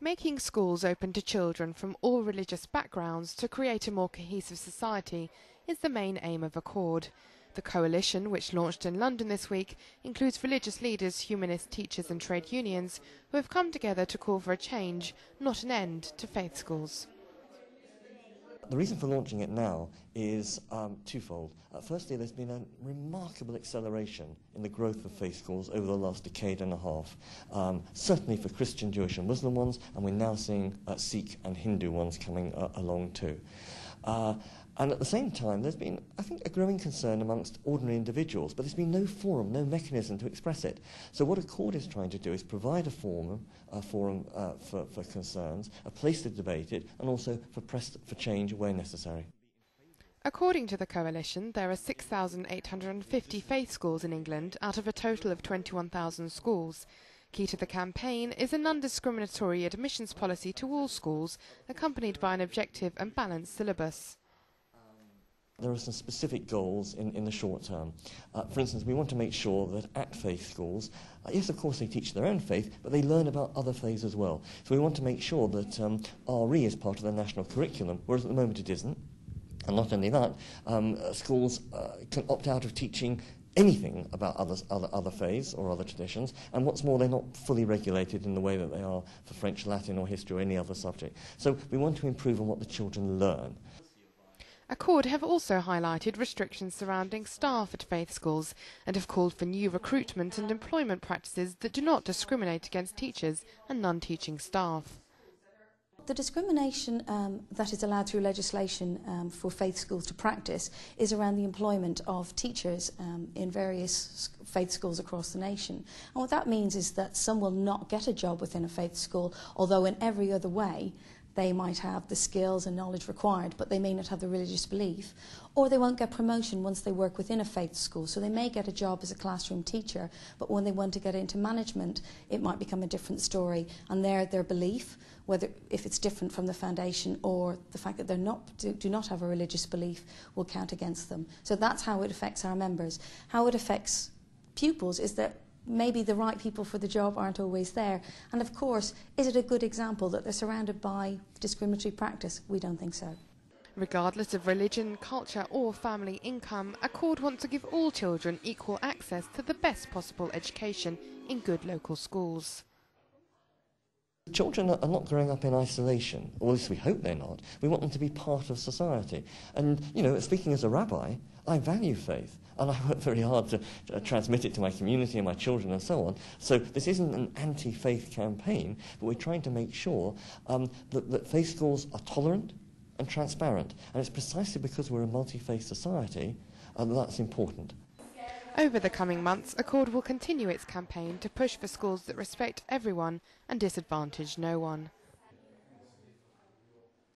Making schools open to children from all religious backgrounds to create a more cohesive society is the main aim of Accord. The coalition, which launched in London this week, includes religious leaders, humanist teachers and trade unions who have come together to call for a change, not an end, to faith schools. The reason for launching it now is twofold. Firstly, there's been a remarkable acceleration in the growth of faith schools over the last decade and a half, certainly for Christian, Jewish and Muslim ones, and we're now seeing Sikh and Hindu ones coming along too. And at the same time, there's been, I think, a growing concern amongst ordinary individuals, but there's been no forum, no mechanism to express it. So what Accord is trying to do is provide a forum for concerns, a place to debate it, and also for change where necessary. According to the coalition, there are 6,850 faith schools in England out of a total of 21,000 schools. Key to the campaign is a non-discriminatory admissions policy to all schools, accompanied by an objective and balanced syllabus. There are some specific goals in the short term. For instance, we want to make sure that at faith schools, yes, of course they teach their own faith, but they learn about other faiths as well. So we want to make sure that RE is part of the national curriculum, whereas at the moment it isn't. And not only that, schools can opt out of teaching anything about other faiths or other traditions, and what's more, they're not fully regulated in the way that they are for French, Latin or history or any other subject. So we want to improve on what the children learn. Accord have also highlighted restrictions surrounding staff at faith schools and have called for new recruitment and employment practices that do not discriminate against teachers and non-teaching staff. The discrimination that is allowed through legislation for faith schools to practice is around the employment of teachers in various faith schools across the nation. And what that means is that some will not get a job within a faith school, although in every other way they might have the skills and knowledge required, but they may not have the religious belief, or they won't get promotion once they work within a faith school. So they may get a job as a classroom teacher, but when they want to get into management, it might become a different story. And their belief, whether if it's different from the foundation or the fact that they do not have a religious belief, will count against them. So that's how it affects our members. How it affects pupils is that maybe the right people for the job aren't always there. And of course, is it a good example that they're surrounded by discriminatory practice? We don't think so. Regardless of religion, culture or family income, Accord want to give all children equal access to the best possible education in good local schools. Children are not growing up in isolation, or at least we hope they're not. We want them to be part of society. And, you know, speaking as a rabbi, I value faith, and I work very hard to transmit it to my community and my children and so on. So this isn't an anti-faith campaign, but we're trying to make sure that faith schools are tolerant and transparent. And it's precisely because we're a multi-faith society that's important. Over the coming months, Accord will continue its campaign to push for schools that respect everyone and disadvantage no one.